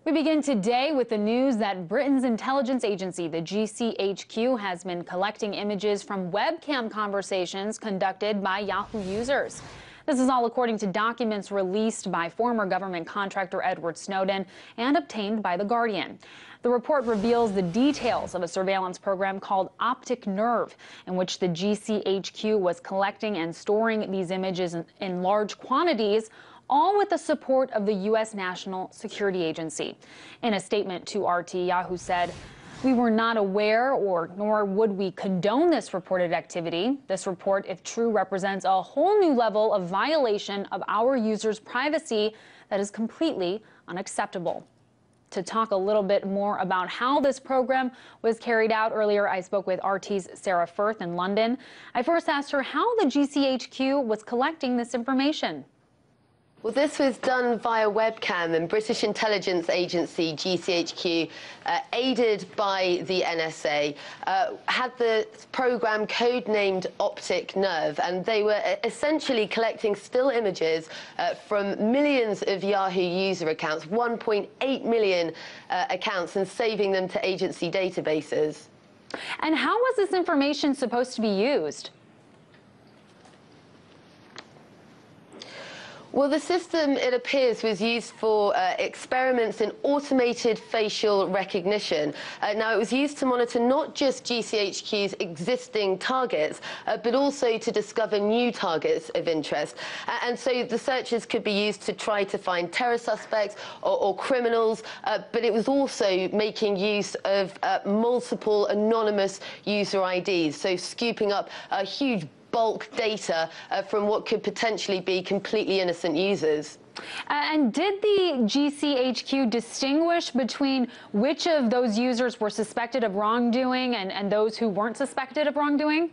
We begin today with the news that Britain's intelligence agency, the GCHQ, has been collecting images from webcam conversations conducted by Yahoo users. This is all according to documents released by former government contractor Edward Snowden and obtained by The Guardian. The report reveals the details of a surveillance program called Optic Nerve, in which the GCHQ was collecting and storing these images in large quantities, all with the support of the U.S. National Security Agency. In a statement to RT, Yahoo said, "We were not aware nor would we condone this reported activity. This report, if true, represents a whole new level of violation of our users' privacy that is completely unacceptable." To talk a little bit more about how this program was carried out earlier, I spoke with RT's Sarah Firth in London. I first asked her how the GCHQ was collecting this information. Well, this was done via webcam, and British intelligence agency GCHQ, aided by the NSA, had the program codenamed Optic Nerve, and they were essentially collecting still images from millions of Yahoo user accounts, 1.8 million accounts, and saving them to agency databases. And how was this information supposed to be used? Well, the system, it appears, was used for experiments in automated facial recognition. Now, it was used to monitor not just GCHQ's existing targets, but also to discover new targets of interest. And so the searches could be used to try to find terror suspects or criminals, but it was also making use of multiple anonymous user IDs, so scooping up a huge bulk data from what could potentially be completely innocent users. And did the GCHQ distinguish between which of those users were suspected of wrongdoing and those who weren't suspected of wrongdoing?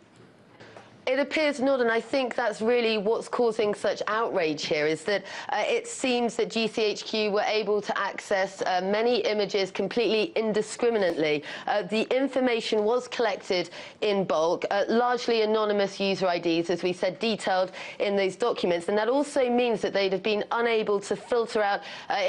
It appears not, and I think that's really what's causing such outrage here, is that it seems that GCHQ were able to access many images completely indiscriminately. The information was collected in bulk, largely anonymous user IDs, as we said, detailed in those documents, and that also means that they'd have been unable to filter out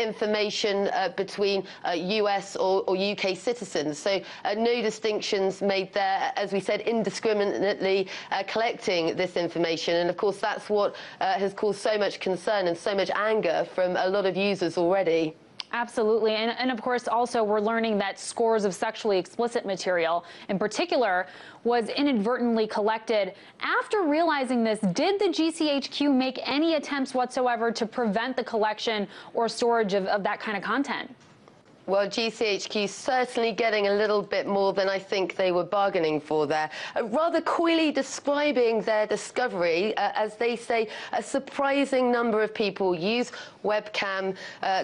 information between US or UK citizens. So no distinctions made there, as we said, indiscriminately collecting this information, and of course that's what has caused so much concern and so much anger from a lot of users already. Absolutely. And of course, also, we're learning that scores of sexually explicit material, in particular, was inadvertently collected. After realizing this, did the GCHQ make any attempts whatsoever to prevent the collection or storage of that kind of content? Well, GCHQ certainly getting a little bit more than I think they were bargaining for there. Rather coyly describing their discovery, as they say, a surprising number of people use webcam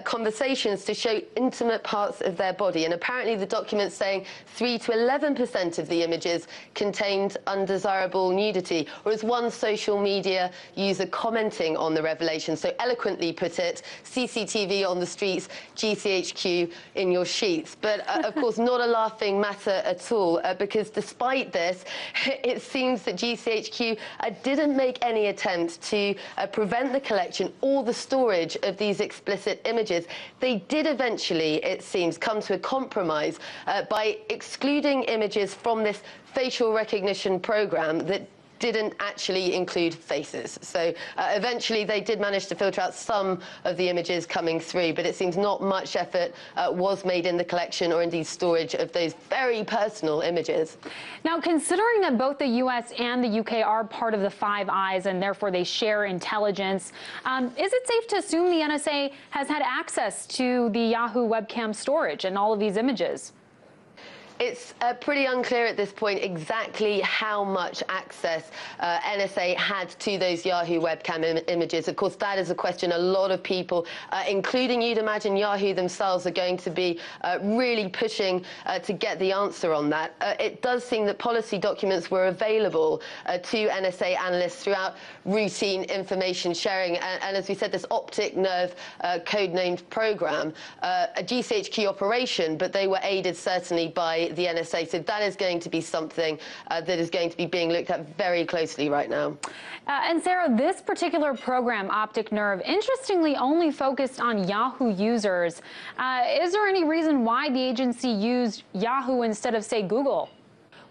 conversations to show intimate parts of their body. And apparently the document's saying 3 to 11% of the images contained undesirable nudity, or as one social media user commenting on the revelation so eloquently put it, CCTV on the streets, GCHQ in your sheets. But of course not a laughing matter at all, because despite this, it seems that GCHQ didn't make any attempt to prevent the collection or the storage of these explicit images. They did eventually, it seems, come to a compromise by excluding images from this facial recognition program that didn't actually include faces. So eventually they did manage to filter out some of the images coming through, but it seems not much effort was made in the collection or indeed storage of those very personal images. Now, considering that both the U.S. and the U.K. are part of the Five Eyes and therefore they share intelligence, is it safe to assume the NSA has had access to the Yahoo webcam storage and all of these images? It's pretty unclear at this point exactly how much access NSA had to those Yahoo webcam images. Of course, that is a question a lot of people, including, you'd imagine, Yahoo themselves, are going to be really pushing to get the answer on that. It does seem that policy documents were available to NSA analysts throughout routine information sharing. And as we said, this Optic Nerve codenamed program, a GCHQ operation, but they were aided certainly by by the NSA. So that is going to be something that is going to be being looked at very closely right now. And Sarah, this particular program, Optic Nerve, interestingly only focused on Yahoo users. Is there any reason why the agency used Yahoo instead of, say, Google?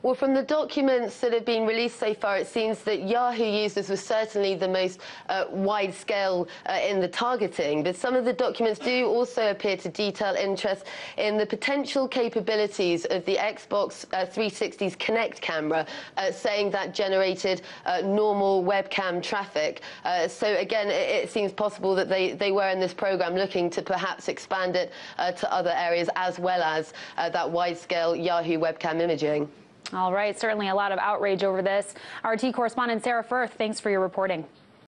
Well, from the documents that have been released so far, it seems that Yahoo users were certainly the most wide-scale in the targeting. But some of the documents do also appear to detail interest in the potential capabilities of the Xbox 360's Kinect camera, saying that generated normal webcam traffic. So again, it seems possible that they were in this program looking to perhaps expand it to other areas as well as that wide-scale Yahoo webcam imaging. All right, certainly a lot of outrage over this. RT correspondent Sarah Firth, thanks for your reporting.